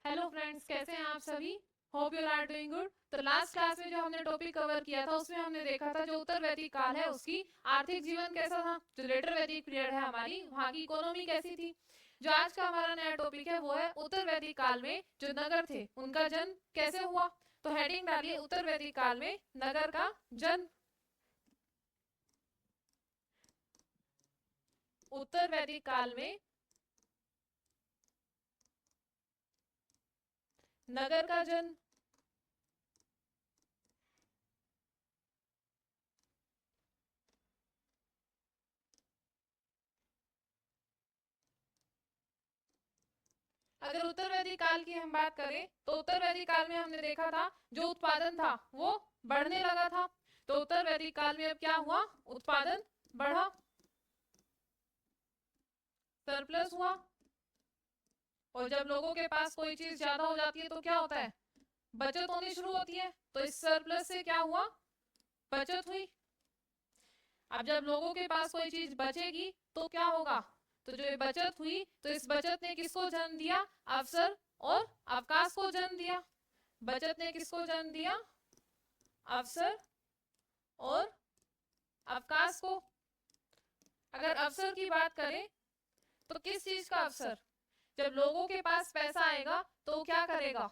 Hello friends, कैसे हैं आप सभी। Hope you are doing good. तो लास्ट क्लास में जो हमने टॉपिक कवर किया था उसमें हमने देखा था जो उत्तर वैदिक काल है उसकी आर्थिक जीवन कैसा था। जो लेटर वैदिक पीरियड है हमारी, वहाँ की इकोनॉमी कैसी थी। जो आज का हमारा नया टॉपिक है वो है उत्तर वैदिक काल में जो नगर थे उनका जन्म कैसे हुआ। तो हेडिंग डालिए उत्तर वैदिक काल में नगर का जन्म। उत्तर वैदिक काल में नगर का जन्म। अगर उत्तर वैदिक काल की हम बात करें तो उत्तर वैदिक काल में हमने देखा था जो उत्पादन था वो बढ़ने लगा था। तो उत्तर वैदिक काल में अब क्या हुआ, उत्पादन बढ़ा, सरप्लस हुआ। और जब लोगों के पास कोई चीज ज्यादा हो जाती है तो क्या होता है, बचत होनी शुरू होती है। तो इस सरप्लस से क्या हुआ, बचत हुई। अब जब लोगों के पास कोई चीज बचेगी तो क्या होगा, तो जो ये बचत हुई तो इस बचत ने किसको जन्म दिया, अवसर और अवकाश को जन्म दिया। बचत ने किसको जन्म दिया, अवसर और अवकाश को। अगर अवसर की बात करें तो किस चीज का अवसर, जब लोगों के पास पैसा आएगा तो वो क्या करेगा,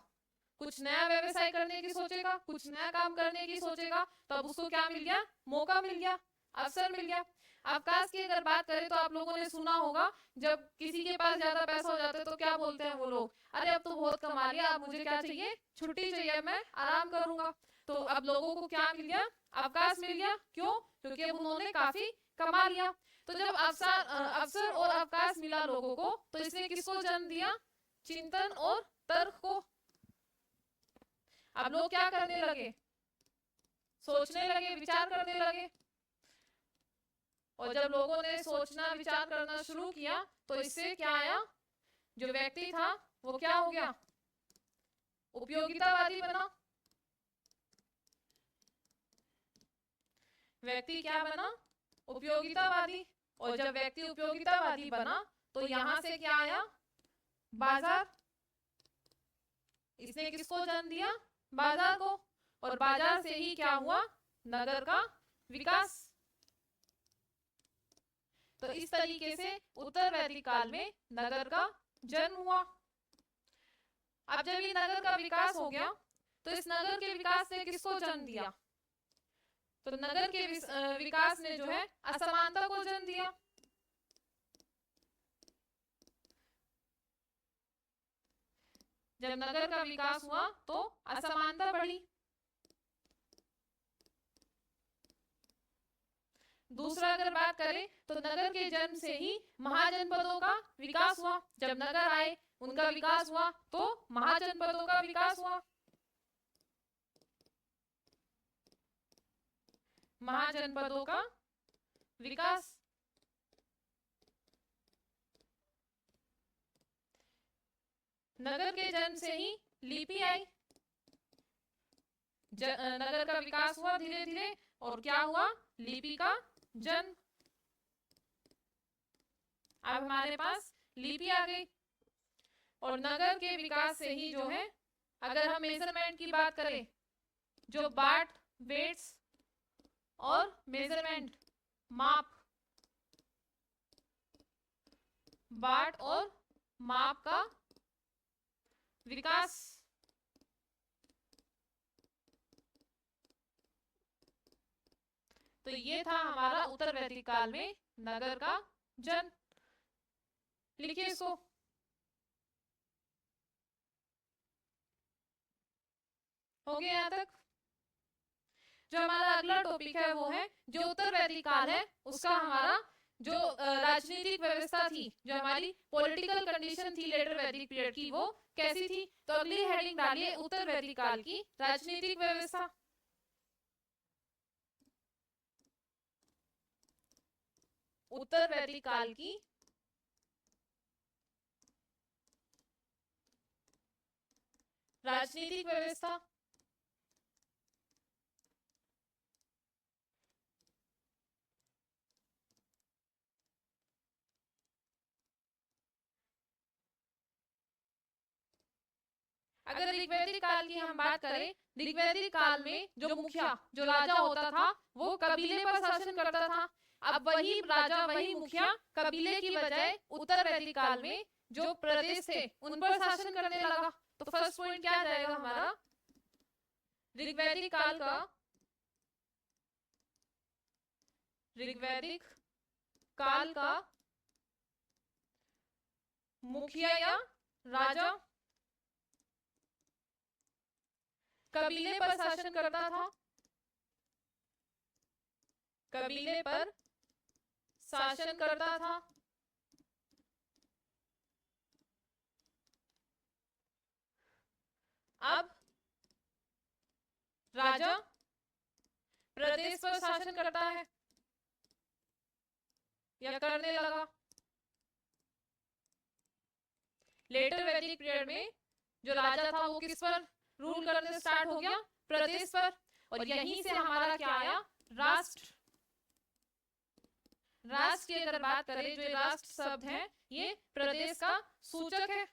कुछ नया व्यवसाय करने की सोचेगा, कुछ नया काम करने की सोचेगा। तो अब उसको क्या मिल गया, मौका मिल गया, अवसर मिल गया। अवकाश की अगर बात करें तो आप लोगों ने सुना होगा जब किसी के पास ज्यादा पैसा हो जाता है तो क्या बोलते हैं वो लोग, अरे अब तो बहुत कमा लिया, अब मुझे क्या चाहिए, छुट्टी चाहिए, मैं आराम करूंगा। तो अब लोगों को क्या मिल गया, अवकाश मिल गया। क्यों, क्योंकि अब उन्होंने काफी कमा लिया। तो जब अवसर और अवकाश मिला लोगों को तो इसने किसको जन्म दिया, चिंतन और तर्क को। अब लोग क्या करने लगे, सोचने लगे, विचार करने लगे। और जब लोगों ने सोचना विचार करना शुरू किया तो इससे क्या आया, जो व्यक्ति था वो क्या हो गया, उपयोगितावादी बना। व्यक्ति क्या बना, उपयोगितावादी। और जब व्यक्ति उपयोगितावादी बना तो यहां से क्या आया, बाजार। इसने किसको जन्म दिया, बाजार को। और बाजार से ही क्या हुआ, नगर का विकास। तो इस तरीके से उत्तर वैदिक काल में नगर का जन्म हुआ। अब जब ये नगर का विकास हो गया तो इस नगर के विकास ने किसको जन्म दिया, तो नगर के विकास ने जो है असमानता को जन्म दिया। जब नगर का विकास हुआ तो असमानता बढ़ी। दूसरा अगर बात करें तो नगर के जन्म से ही महाजनपदों का विकास हुआ। जब नगर आए उनका विकास हुआ तो महाजनपदों का विकास हुआ। महाजनपदों का विकास। नगर के जन्म से ही लिपि आई। नगर का विकास हुआ धीरे धीरे और क्या हुआ, लिपि का जन्म। अब हमारे पास लिपि आ गई। और नगर के विकास से ही जो है, अगर हम मेजरमेंट की बात करें, जो बाट, वेट्स और मेजरमेंट, माप, बाट और माप का विकास। तो ये था हमारा उत्तर वैदिक काल में नगर का जन्म। लिखिए इसको। हो गया यहाँ तक। जो हमारा अगला टॉपिक है वो है जो उत्तर वैदिक काल है उसका हमारा जो राजनीतिक व्यवस्था थी, जो हमारी पॉलिटिकल कंडीशन थी लेटर वैदिक पीरियड की, वो कैसी थी। तो अगली हेडिंग डालिए उत्तर वैदिक काल की राजनीतिक व्यवस्था। उत्तर वैदिक काल की राजनीतिक व्यवस्था। अगर ऋग्वैदिक काल की हम बात करें, ऋग्वैदिक काल में जो मुखिया, जो राजा होता था, वो कबीले पर शासन करता था। अब वही राजा, वही मुखिया कबीले की बजाय उत्तर वैदिक काल में जो प्रदेश थे उन पर शासन करने लगा। तो फर्स्ट पॉइंट क्या जाएगा हमारा, ऋग्वैदिक काल का मुखिया या राजा कबीले पर शासन करता था, कबीले पर शासन करता था। अब राजा प्रदेश पर शासन करता है या करने लगा। लेटर वैदिक पीरियड में जो राजा था वो किस पर रूल करने स्टार्ट हो गया, प्रदेश पर। और यहीं से हमारा क्या आया, राष्ट्र। राष्ट्र की अगर बात करें, जो राष्ट्र शब्द है ये प्रदेश का सूचक है।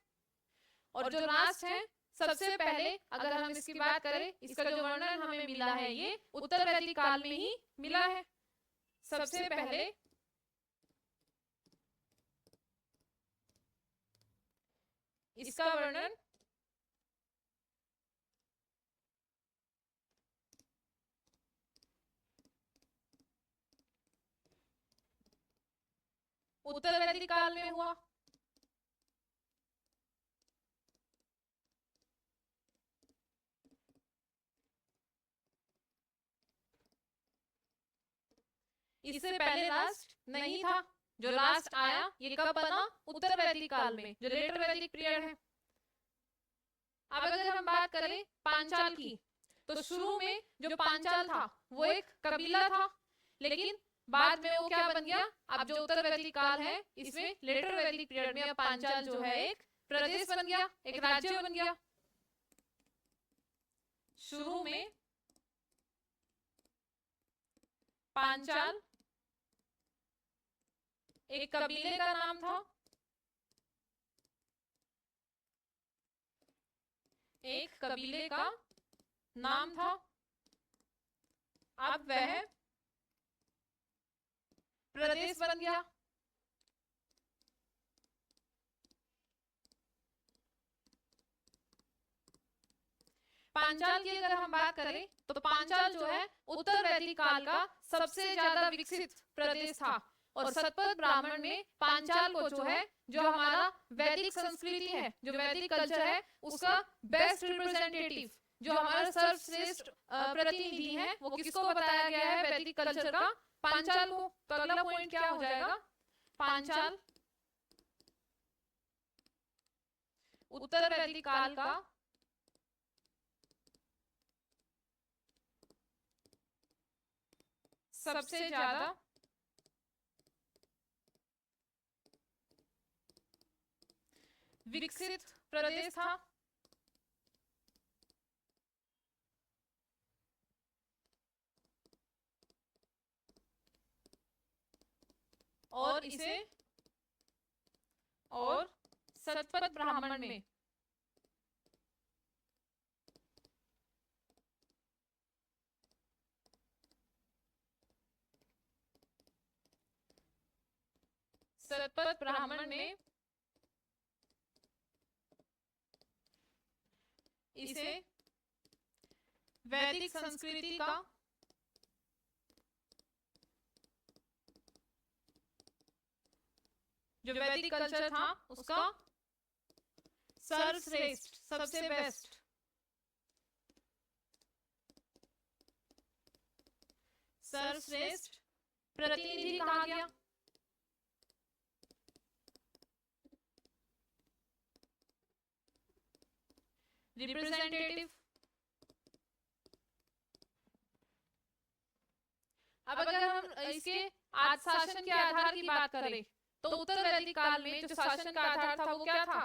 और जो राष्ट्र है, सबसे पहले अगर हम इसकी बात करें, इसका जो वर्णन हमें मिला है ये उत्तर वैदिक काल में ही मिला है। सबसे पहले इसका वर्णन उत्तर वैदिक काल में हुआ। इससे पहले राष्ट्र नहीं था। जो राष्ट्र आया ये कब बना, उत्तर वैदिक काल में, जो लेटर वैदिक पीरियड है। अब अगर हम बात करें पांचाल की, तो शुरू में जो पांचाल था वो एक कबीला था, लेकिन बाद में वो क्या बन गया, अब जो उत्तर वैदिक काल है इसमें लेटर वैदिक पीरियड में पांचाल जो है एक प्रदेश बन गया, एक राज्य बन गया। शुरू में पांचाल एक कबीले का नाम था, एक कबीले का नाम था। अब वह प्रदेश बन गया। पांचाल की अगर हम बात करें तो पांचाल जो है उत्तर वैदिक काल का सबसे ज्यादा विकसित प्रदेश था। और सतपथ ब्राह्मण में पांचाल को जो है, जो हमारा वैदिक संस्कृति है, जो वैदिक कल्चर है, उसका बेस्ट रिप्रेजेंटेटिव, जो हमारा सर्वश्रेष्ठ प्रतिनिधि है, वो किसको बताया गया है वैदिक कल्चर का, पांचाल को। तो अगला पॉइंट क्या हो जाएगा, पांचाल उत्तर वैदिक काल का सबसे ज्यादा विकसित प्रदेश था। और इसे और सतपथ ब्राह्मण में सतपथ ब्राह्मण में इसे वैदिक संस्कृति का जो वैदिक कल्चर था उसका सर्वश्रेष्ठ, सबसे बेस्ट सर्वश्रेष्ठ प्रतिनिधि कहा गया। रिप्रेजेंटेटिव। अब अगर हम इसके आज शासन के आधार की बात करें तो उत्तर वैदिक काल में जो शासन का आधार था वो क्या था,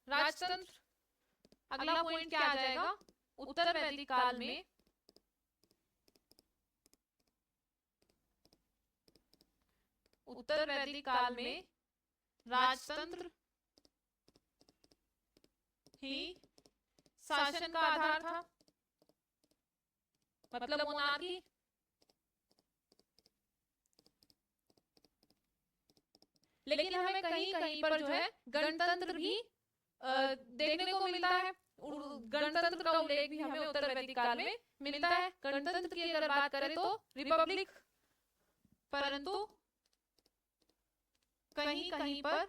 राजतंत्र। अगला पॉइंट क्या आ जाएगा, उत्तर वैदिक काल में उत्तर वैदिक काल में राजतंत्र ही शासन का आधार था, मतलब मोनार्की। लेकिन हमें कहीं कहीं पर जो है गणतंत्र भी देखने को मिलता है। गणतंत्र का उल्लेख भी हमें उत्तर वैदिक काल में मिलता है। गणतंत्र की अगर बात करें तो रिपब्लिक, परंतु कहीं कहीं पर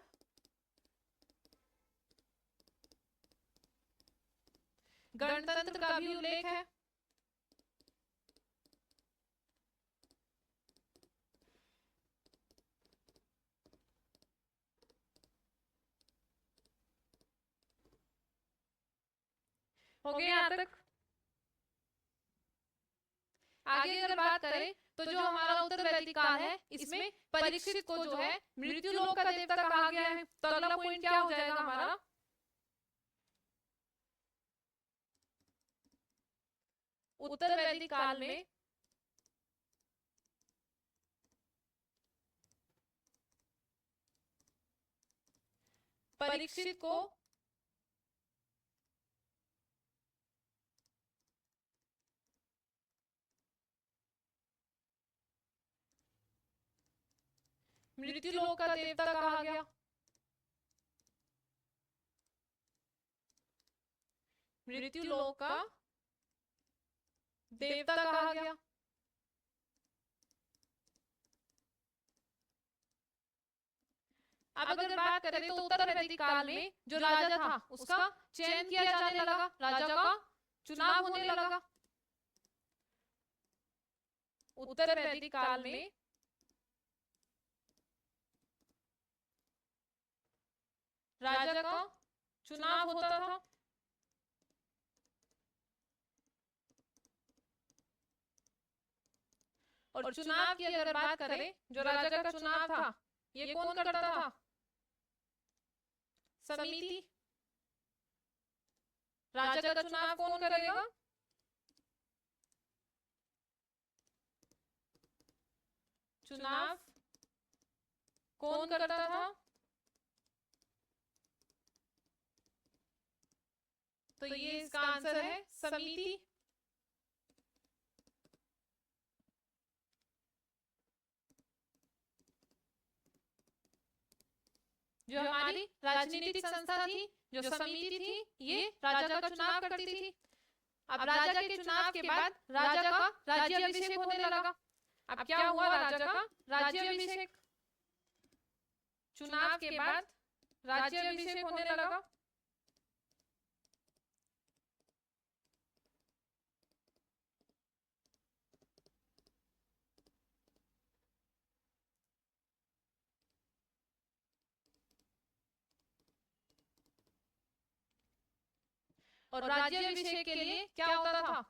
गणतंत्र का भी उल्लेख है। हो गया यहाँ तक। आगे अगर बात करें तो जो हमारा उत्तर वैदिक काल है इसमें परीक्षित को जो है मृत्यु लोक का देवता कहा गया है। तो अगला पॉइंट क्या हो जाएगा हमारा, उत्तर वैदिक काल में परीक्षित को मृत्यु लोक का देवता कहा गया। मृत्यु लोक का देवता कहा गया। अब अगर बात करें तो उत्तर वैदिक काल में जो राजा था उसका चयन किया जाने लगा, राजा का चुनाव होने लगा। उत्तर वैदिक काल में राजा का चुनाव होता था। और चुनाव की अगर बात करें, जो राजा का चुनाव था ये कौन करता था, समिति। राजा का चुनाव कौन करेगा, चुनाव कौन करता था, तो ये इसका आंसर है समिति। जो हमारी राजनीतिक संस्था थी, जो समिति थी, ये राजा का चुनाव करती थी। अब राजा के चुनाव के बाद राजा का राज्याभिषेक होने लगा। अब क्या हुआ, राजा का राज्याभिषेक। चुनाव के बाद राज्याभिषेक होने लगा। और राज्याभिषेक के लिए क्या होता था,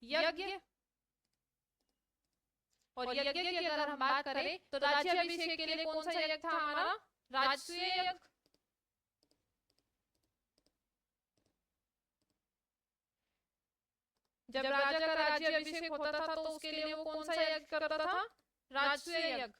यज्ञ। और यज्ञ की अगर हम बात करें तो राज्याभिषेक के लिए कौन सा यज्ञ था हमारा, राजसूय यज्ञ। जब राजा का राज्याभिषेक होता था तो उसके लिए वो कौन सा यज्ञ करता था, राजसूय यज्ञ।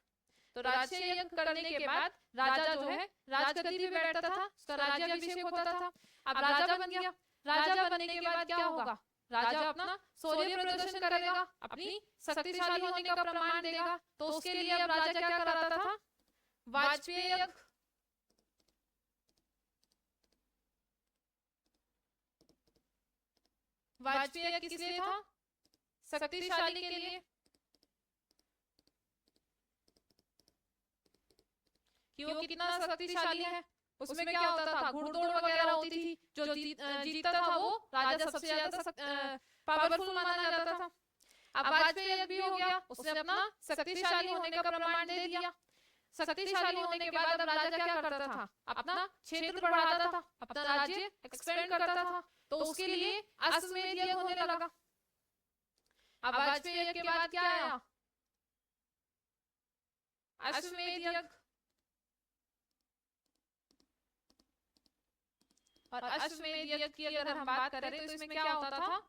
तो राजसूय यज्ञ करने के बाद राजा जो है राजगद्दी पे बैठता था, उसका राज्याभिषेक होता था। अब राजा बन गया। राजा बनने के बाद क्या होगा, राजा अपना शौर्य प्रदर्शन करेगा, अपनी शक्तिशाली होने का प्रमाण देगा। तो उसके लिए अब राजा क्या कराता था, वाजपेयी यज्ञ। वाजपेयी यज्ञ किस लिए था, शक्तिशाली के लिए। कि वो कितना शक्तिशाली है। उसमें क्या होता था, घुड़दौड़ वगैरह होती थी। जो जीतता था वो राजा सबसे ज्यादा पावरफुल माना जाता था। अब वाजपेयी भी हो गया, उसने अपना शक्तिशाली होने का प्रमाण दे दिया। शक्तिशाली होने के बाद अब राजा क्या करता था, अपना क्षेत्र बढ़ाता था, अपना राज्य एक्सपेंड करता था। तो उसके लिए अश्वमेध यज्ञ होने लगा। अब वाजपेयी यज्ञ के बाद क्या आया, अश्वमेध यज्ञ। और अश्वमेध यज्ञ की अगर हम बात करें तो इसमें क्या होता था,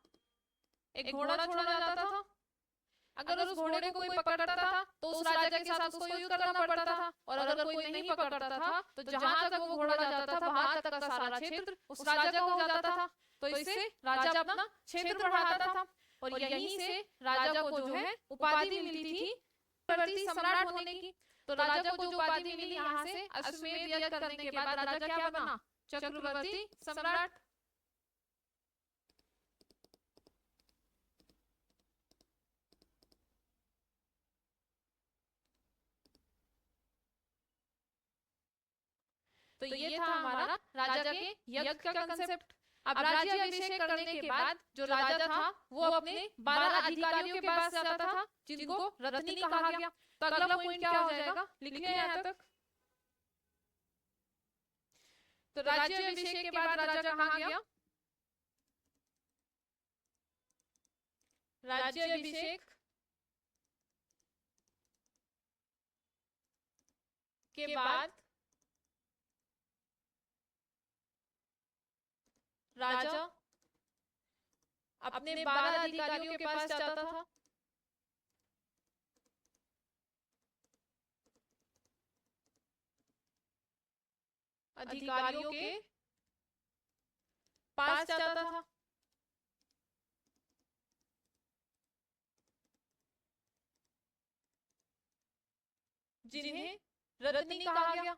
एक घोड़ा छोड़ा जाता था। अगर उस घोड़े को कोई पकड़ता था तो उस राजा के साथ उसको युद्ध करना पड़ता था, और अगर कोई नहीं पकड़ता था तो जहां तक वो घोड़ा जाता था वहां तक का सारा क्षेत्र उस राजा का हो जाता था। तो इससे राजा अपना क्षेत्र बढ़ाता था, और यहीं से राजा को जो है उपाधि मिलती थी चक्रवर्ती सम्राट होने की। तो राजा को जो उपाधि मिली यहाँ से अश्वमेध यज्ञ करने के बाद राजा क्या बना? चक्रवर्ती सम्राट। तो ये था हमारा राजा के यज्ञ का कंसेप्ट। अब राज्य अभिषेक करने के बाद जो राजा था वो अपने 12 अधिकारियों के पास जाता था जिनको रत्नी कहा गया। तो अगला पॉइंट क्या हो जाएगा, लिख लें यहाँ तक। तो राज्य अभिषेक के बाद राजा कहाँ गया? राज्य अभिषेक के बाद राजा अपने 12 अधिकारियों के पास जाता था। अधिकारियों के पास जाता था जिन्हें रत्नी कहा गया।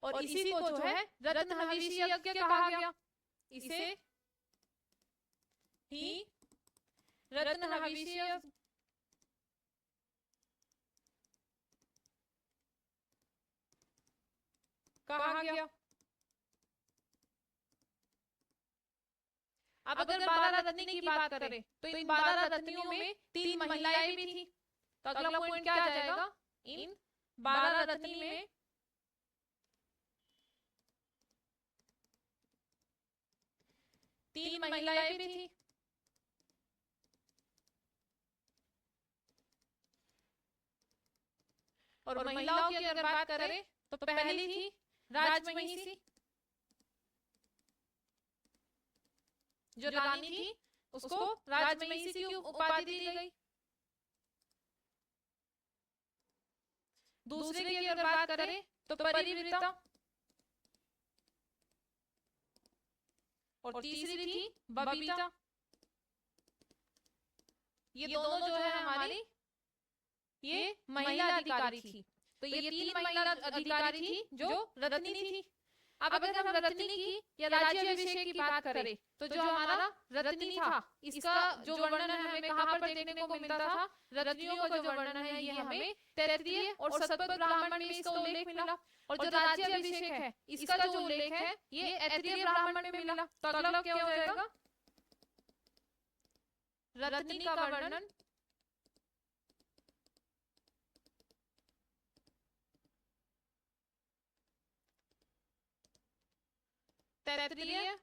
और इसी को जो है रत्न हविषी यज्ञ कहा गया। इसे ही रत्न हविषी कहा गया। अब अगर 12 रत्नी की बात करें तो इन 12 रत्नियों में 3 महिलाएं भी थी। तो अगला पॉइंट क्या आ जाएगा, इन 12 रत्नी में तीन महिलाएं भी थी। और महिलाओं की अगर बात करें तो पहली थी राजमहिषी, जो रानी थी उसको राजमहिषी की उपाधि दी गई। दूसरे की अगर बात करें तो परिवृता, और तीसरी थी बबीता। ये दोनों जो है हमारी ये महिला अधिकारी थी। तो ये 3 महिला अधिकारी थी जो रत्नी थी। अब अगर हम रत्नी की या राज्य अभिषेक की बात करें तो जो हमारा रत्नी था इसका जो वर्णन हमें कहाँ पर देखने को मिलता था, रत्नियों का जो वर्णन है ये हमें तैत्तिरीय और शतपथ ब्राह्मण में इसका उल्लेख मिला। और जो राज्य अभिषेक है इसका जो उल्लेख है ये ऐत्रेय ब्राह्मण में मिला। तो अगला क्या हो जाएगा, रत्नी का वर्णन तैत्तिरीय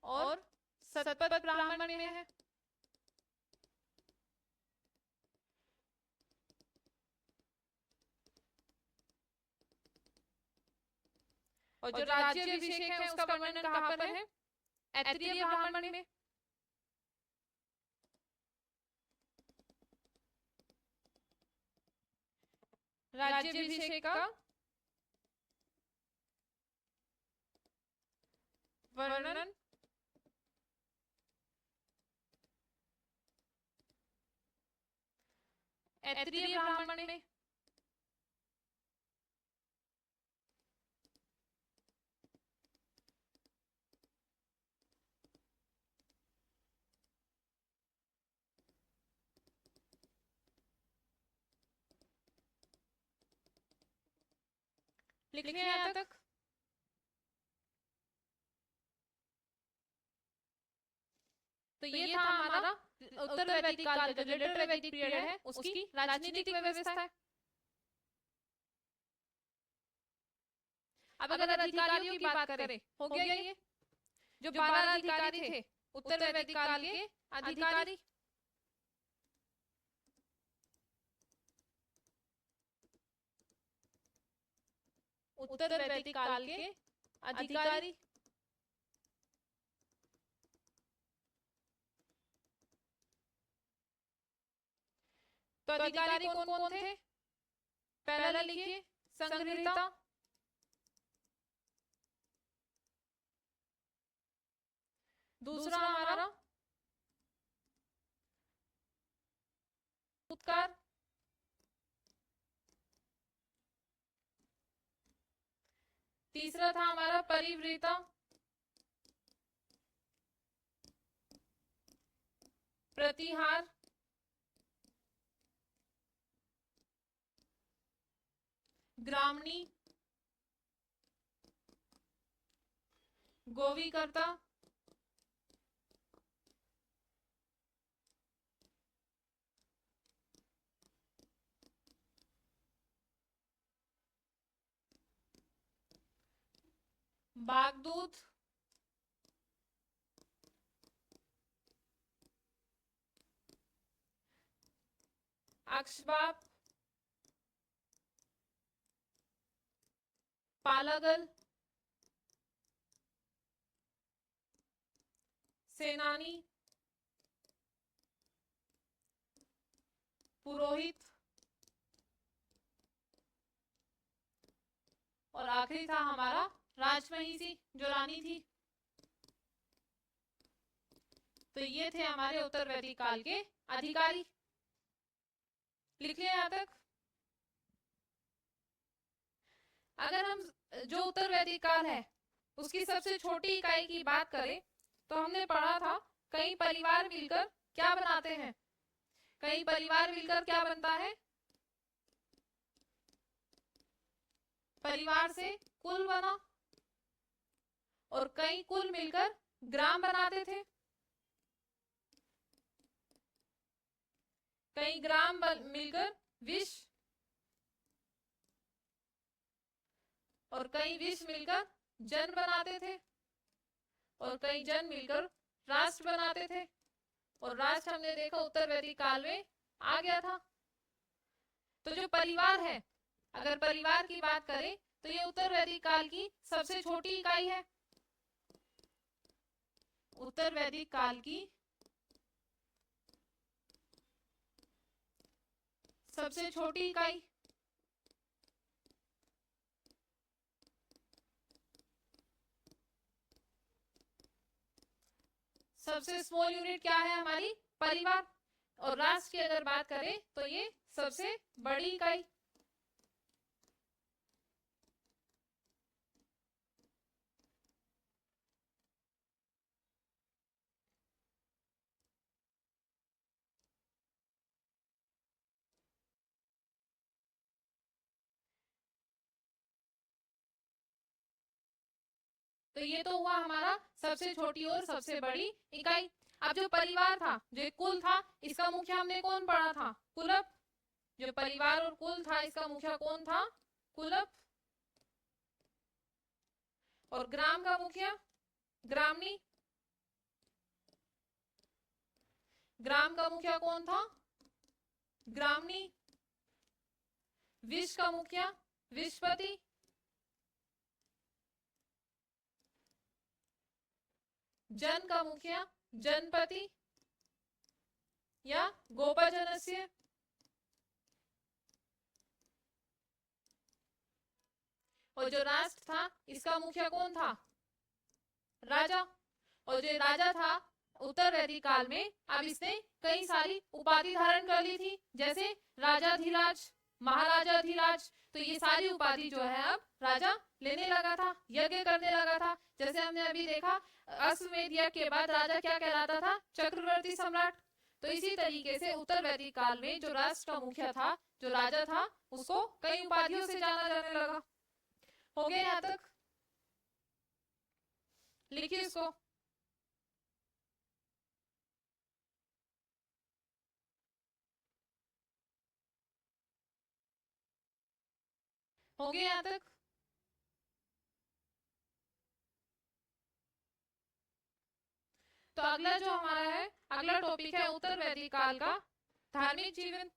और शतपथ ब्राह्मण में है। और जो राज्य अभिषेक है उसका वर्णन कहाँ पर है, ऐत्रेय ब्राह्मण में। राज्य अभिषेक का वर्णन ऐत्रेय ब्राह्मण में। लिख लें यहाँ तक। तो ये था हमारा उत्तर वैदिक काल का जो लेटर वैदिक पीरियड है उसकी राजनीतिक व्यवस्था है। अब अगर अधिकारियों की बात करें, हो गया ये जो 12 अधिकारी थे उत्तर वैदिक काल के अधिकारी। उत्तर वैदिक काल के अधिकारी। तो अधिकारी कौन कौन थे? पहला लिखिए संग्रहिता, दूसरा हमारा उत्कार, तीसरा था हमारा परिवृता, प्रतिहार, ग्रामणी, गोवीकर्ता, बागदूत, अक्षबाप, पालागल, सेनानी, पुरोहित और आखिरी था हमारा राजमहिषी जो रानी थी। तो ये थे हमारे उत्तर वैदिक काल के अधिकारी। लिख लिया यहाँ तक। अगर हम जो उत्तर वैदिक काल है उसकी सबसे छोटी इकाई की बात करें तो हमने पढ़ा था कई परिवार मिलकर क्या बनाते हैं? कई परिवार मिलकर क्या बनता है? परिवार से कुल बना और कई कुल मिलकर ग्राम बनाते थे। कई ग्राम मिलकर विश्व और कई विश्व मिलकर जन बनाते थे और कई जन मिलकर राष्ट्र बनाते थे। और राष्ट्र हमने देखा उत्तर वैदिक काल में आ गया था। तो जो परिवार है, अगर परिवार की बात करें तो ये उत्तर वैदिक काल की सबसे छोटी इकाई है। उत्तर वैदिक काल की सबसे छोटी इकाई। सबसे स्मॉल यूनिट क्या है हमारी? परिवार। और राष्ट्र की अगर बात करें तो ये सबसे बड़ी इकाई। तो ये तो हुआ हमारा सबसे छोटी और सबसे बड़ी इकाई। अब जो परिवार था, जो कुल था, इसका मुखिया हमने कौन पढ़ा था? कुलप। जो परिवार और कुल था इसका मुखिया कौन था? कुलप। और ग्राम का मुखिया ग्रामणी। ग्राम का मुखिया कौन था? ग्रामणी। विश्व का मुखिया विश्वपति। जन का मुखिया जनपति या गोपजनस्य। और जो राष्ट्र था इसका मुखिया कौन था? राजा। और जो राजा था उत्तर वैदिक काल में, अब इसने कई सारी उपाधि धारण कर ली थी, जैसे राजाधिराज, महाराजाधिराज। तो ये सारी उपाधि जो है अब राजा लेने लगा था, यज्ञ करने लगा था। जैसे हमने अभी देखा अश्वमेध यज्ञ के बाद राजा क्या कहलाता था? चक्रवर्ती सम्राट। तो इसी तरीके से उत्तर वैदिक काल में जो राष्ट्र का मुखिया था, जो राजा था, उसको कई उपाधियों से जाना जाने लगा। हो गया यहाँ तक? लिखिए इसको। हो गया यहाँ तक? तो अगला जो हमारा है, अगला टॉपिक है उत्तर वैदिक काल का धार्मिक जीवन।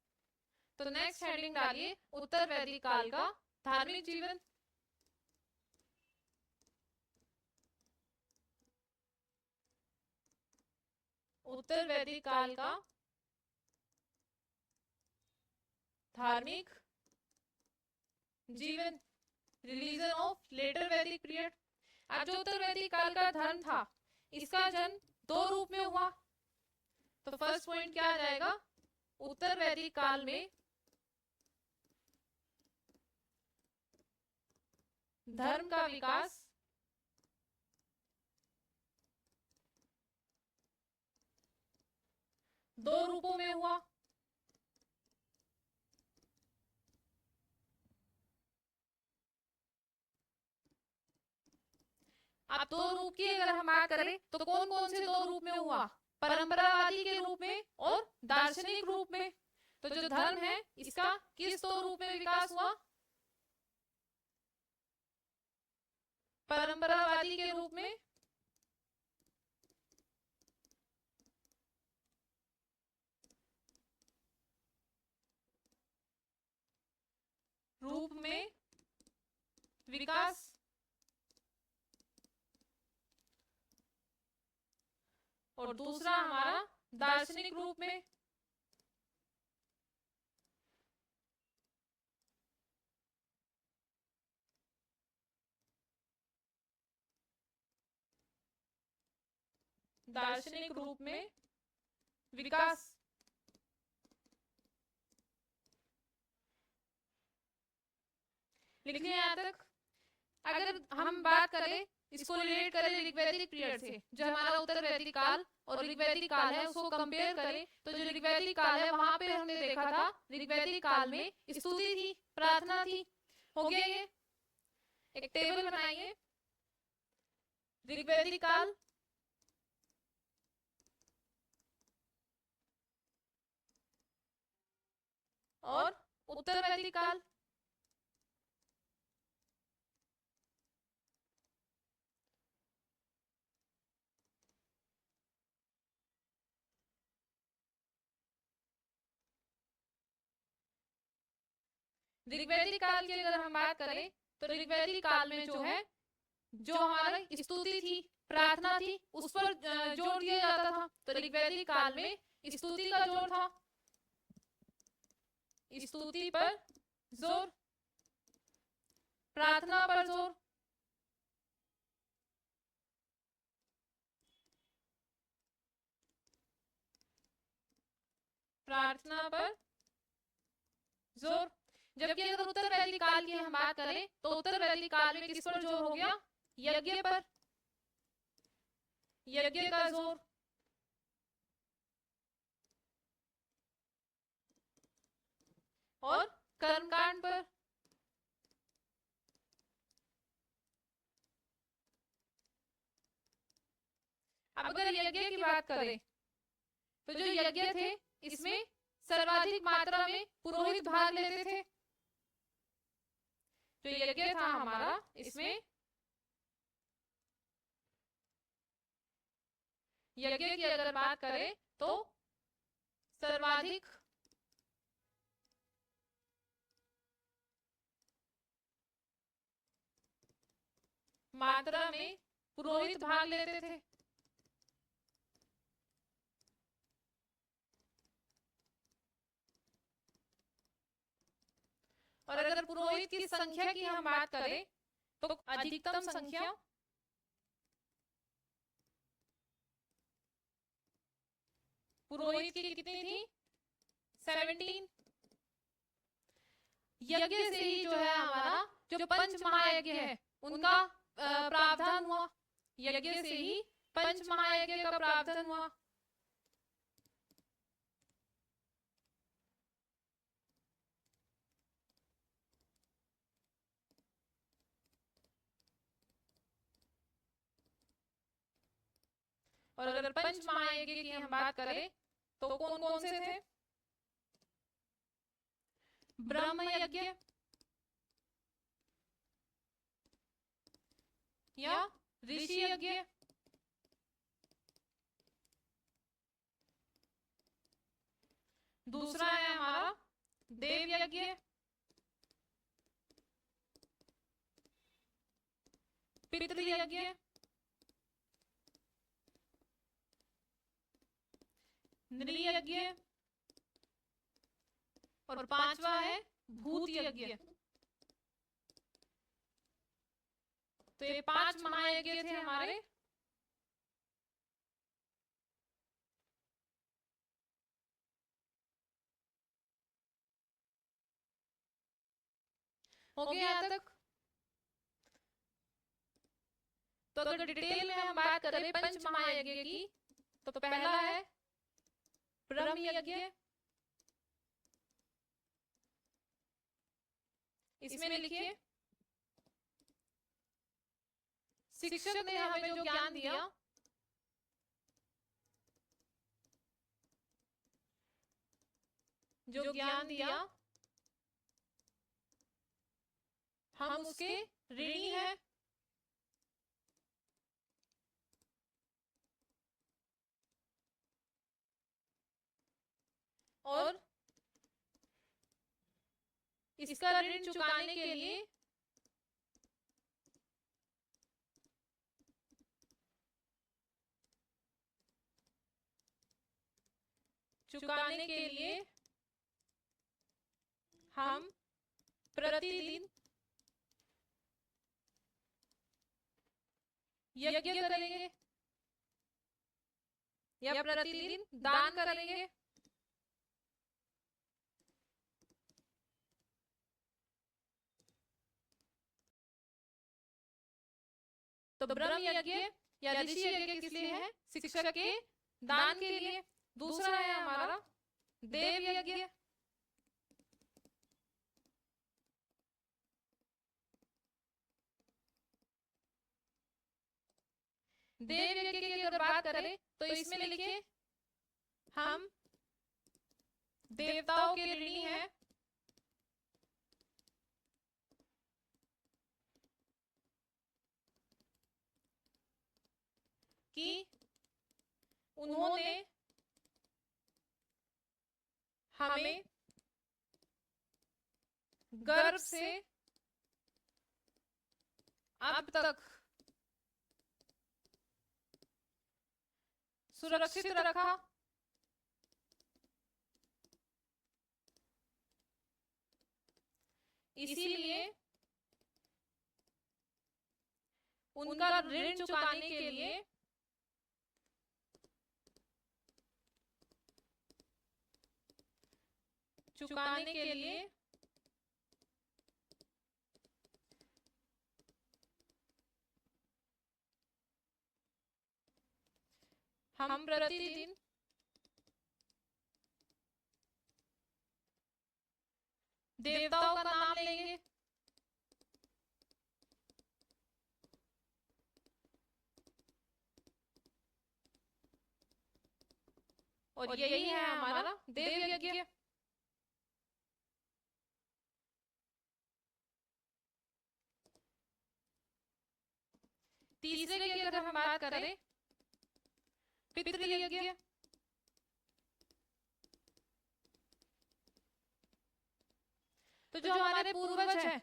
तो नेक्स्ट हेडिंग डालिए उत्तर वैदिक काल का धार्मिक जीवन। उत्तर वैदिक काल का धार्मिक जीवन, रिलीजन ऑफ लेटर वैदिक पीरियड। अब जो उत्तर वैदिक काल का धर्म था, इसका जन्म दो रूप में हुआ। तो फर्स्ट पॉइंट क्या आ जाएगा, उत्तर वैदिक काल में धर्म का विकास दो रूपों में हुआ। अब दो रूप की अगर हम बात करें तो कौन कौन से दो रूप में हुआ, परंपरावादी के रूप में और दार्शनिक रूप में। तो जो धर्म है इसका किस दो रूप में विकास हुआ, परंपरावादी के रूप में विकास, और दूसरा हमारा दार्शनिक रूप में। दार्शनिक रूप में विकास। लिख लिया यहाँ तक। अगर हम बात करें, इसको रिलेट करें ऋग्वैदिक पीरियड से, जो हमारा उत्तर वैदिक काल और ऋग्वैदिक काल है उसको कंपेयर करें, तो जो ऋग्वैदिक काल है वहां पे हमने देखा था ऋग्वैदिक काल में स्तुति थी, प्रार्थना थी। हो गया ये, एक टेबल बनाइए, ऋग्वैदिक काल और उत्तर वैदिक काल। ऋग्वैदिक काल की अगर हम बात करें तो ऋग्वैदिक काल में जो है, जो हमारा स्तुति थी, प्रार्थना थी, उस पर जोर दिया जाता था। तो ऋग्वैदिक काल में स्तुति का जोर था, स्तुति पर जोर, प्रार्थना पर जोर। प्रार्थना पर जोर। जबकि अगर उत्तर वैदिक काल की हम बात करें तो उत्तर वैदिक काल में किस पर जोर हो गया, यज्ञ पर, यज्ञ का जोर। और कर्मकांड पर। अब अगर यज्ञ की बात करें तो जो यज्ञ थे इसमें सर्वाधिक मात्रा में पुरोहित भाग लेते थे। जो यज्ञ था हमारा, इसमें यज्ञ की अगर बात करें तो सर्वाधिक मात्रा में पुरोहित भाग लेते थे। और अगर पुरोहित की संख्या की हम बात करें तो अधिकतम संख्या पुरोहित की कितनी थी, 17। यज्ञ से ही जो है हमारा जो पंच महायज्ञ है उनका प्रावधान हुआ। यज्ञ से ही पंच महायज्ञ का प्रावधान हुआ। और अगर पंच महायज्ञ की हम बात करें तो कौन कौन से थे, ब्रह्म यज्ञ या ऋषि यज्ञ, दूसरा है हमारा देव यज्ञ, पितृ यज्ञ, नृयज्ञ, और पांचवा है भूत यज्ञ। तो ये 5 महायज्ञ थे हमारे। हो गया यहाँ तक? तो अगर डिटेल में हम बात करें पंच महायज्ञ की, तो पहला है ब्रह्म यज्ञ। इसमें लिखिए, शिक्षक ने हमें जो ज्ञान दिया, हम उसके ऋणी हैं। और इसका ऋण चुकाने के लिए हम प्रतिदिन यज्ञ करेंगे या प्रतिदिन दान करेंगे। तो ब्रह्म यज्ञ या ऋषि यज्ञ किस लिए है? शिक्षक के दान के लिए। दूसरा है हमारा देव यज्ञ। देव यज्ञ की अगर बात करें तो इसमें लिखिए, हम देवताओं के ऋणी हैं। कि उन्होंने हमें गर्भ से अब तक सुरक्षित रखा। इसीलिए उनका ऋण चुकाने के लिए हम प्रतिदिन देवताओं का नाम लेंगे। और यही है हमारा देव यज्ञ। तीसरे की अगर हम बात करें, पितृ यज्ञ। तो जो हमारे पूर्वज हैं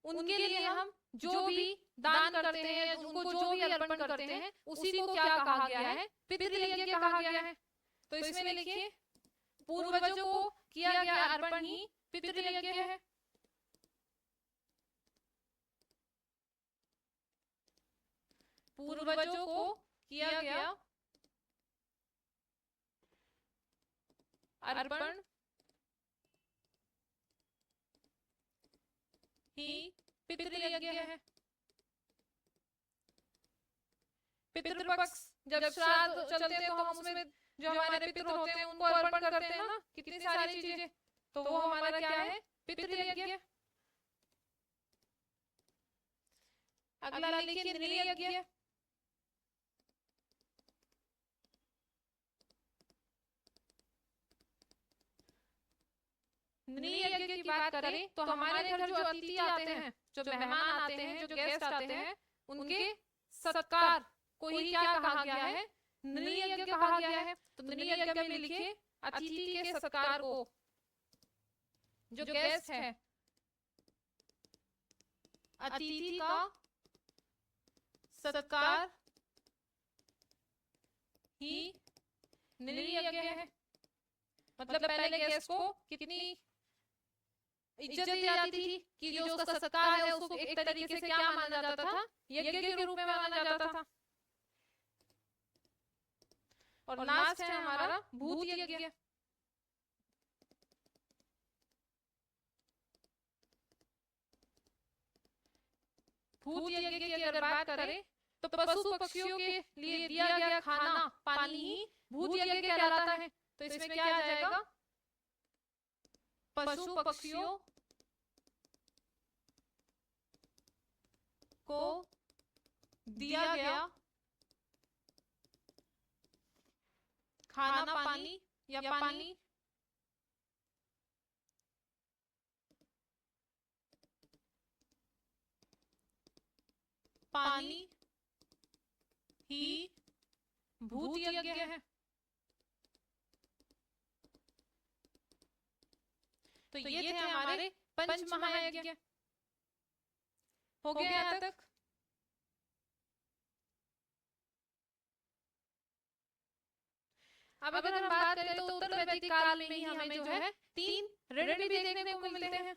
उनके लिए हम जो भी दान करते हैं, उनको जो भी अर्पण करते हैं, उसी को क्या कहा गया है? पितृ यज्ञ कहा गया है। तो इसमें लिखिए, पूर्वजों को किया गया अर्पण ही पितृ यज्ञ है। पूर्वजों को किया गया अर्पण ही पितृ यज्ञ है। पितृपक्ष जब श्राद्ध चलते हैं तो हम उसमें जो हमारे पितृ होते हैं उनको अर्पण करते हैं ना, कितनी सारी चीजें। तो वो हमारा क्या है? पितृ यज्ञ। अगला लिखिए नृयज्ञ। नृयज्ञ की बात करें तो हमारे घर जो अतिथि आते हैं, जो मेहमान आते हैं, जो गेस्ट आते हैं, उनके सत्कार को ही क्या कहा गया है? नृयज्ञ कहा गया है। तो नृयज्ञ में लिखिए, अतिथि के सत्कार को, जो गेस्ट है, अतिथि का सत्कार ही नृयज्ञ है। मतलब पहले गेस्ट को कितनी इज्जत दी जाती थी कि जो उसका सत्कार है उसको एक तरीके से क्या माना जाता था, यज्ञ के रूप में माना जाता था। और लास्ट है हमारा भूत यज्ञ। भूत यज्ञ की अगर बात करें तो पशु पक्षियों के लिए दिया गया खाना पानी ही भूत यज्ञ कहलाता है। तो इसमें क्या आ जाएगा, पशु पक्षियों को दिया गया खाना पानी या पानी पानी ही भूत यज्ञ है। तो ये थे हमारे पंच महायज्ञ। हो गया यहाँ तक? अब अगर हम बात करें तो उत्तर वैदिक काल में ही हमें जो है 3 ऋण भी देखने को मिलते हैं।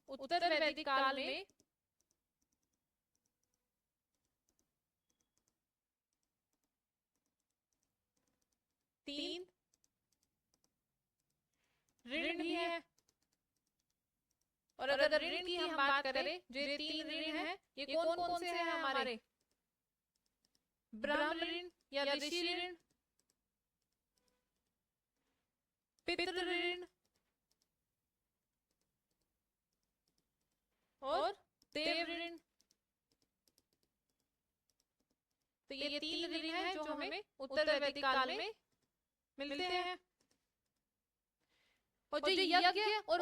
उत्तर वैदिक काल में तीन ऋण भी है। और अगर ऋण की हम बात करें, जो ये 3 ऋण हैं, ये कौन कौन से हैं हमारे? ब्रह्म ऋण या ऋषि ऋण, पितृ ऋण और देव ऋण। तो ये 3 ऋण हैं जो हमें उत्तर वैदिक काल में मिलते हैं। और जो यज्ञ और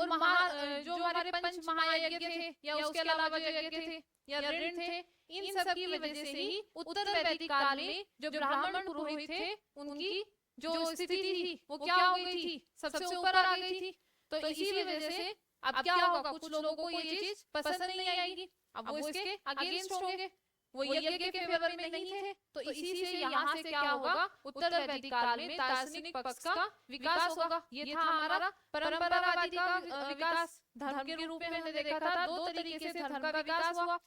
जो हमारे पंच महायज्ञ थे या उसके अलावा जो यज्ञ थे या ऋण थे, इन सब की वजह से ही उत्तर वैदिक काल में जो ब्राह्मण पुरोहित थे उनकी जो स्थिति थी वो क्या हो गई थी, सबसे ऊपर आ गई थी। तो इसी वजह से अब क्या होगा, कुछ लोगों को ये चीज पसंद नहीं आएगी, अब वो इसके अगेंस्ट होंगे, वो यज्ञ के फेवर में नहीं थे। तो इसी से यहाँ से क्या होगा, उत्तर वैदिक काल में दार्शनिक पक्ष का विकास होगा। ये था हमारा परंपरावादी का विकास। धर्म के रूप में हमने देखा था 2 तरीके से धर्म का विकास हुआ।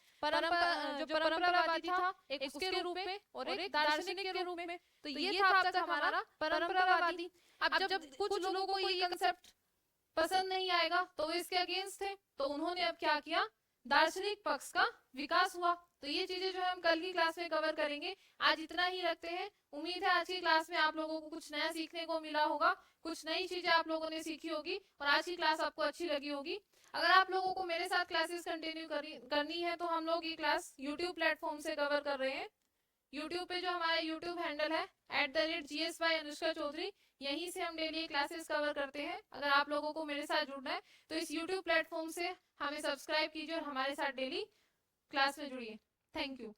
जो परंपरावादी था एक उसके रूप में और एक दार्शनिक के रूप में। तो ये था अब तक हमारा परंपरावादी। अब जब कुछ लोगों को ये कंसेप्ट पसंद नहीं आएगा तो इसके अगेंस्ट थे, तो उन्होंने अब क्या किया, दार्शनिक पक्ष का विकास हुआ। तो ये चीजें जो है हम कल की क्लास में कवर करेंगे। आज इतना ही रखते हैं। उम्मीद है आज की क्लास में आप लोगों को कुछ नया सीखने को मिला होगा, कुछ नई चीजें आप लोगों ने सीखी होगी और आज की क्लास आपको अच्छी लगी होगी। अगर आप लोगों को मेरे साथ क्लासेस कंटिन्यू करनी है तो हम लोग ये क्लास यूट्यूब प्लेटफॉर्म से कवर कर रहे हैं। यूट्यूब पे जो हमारा यूट्यूब हैंडल है @GS by Chowdhury, यहीं से हम डेली क्लासेस कवर करते हैं। अगर आप लोगों को मेरे साथ जुड़ना है तो इस यूट्यूब प्लेटफॉर्म से हमें सब्सक्राइब कीजिए और हमारे साथ डेली क्लास में जुड़िए। Thank you.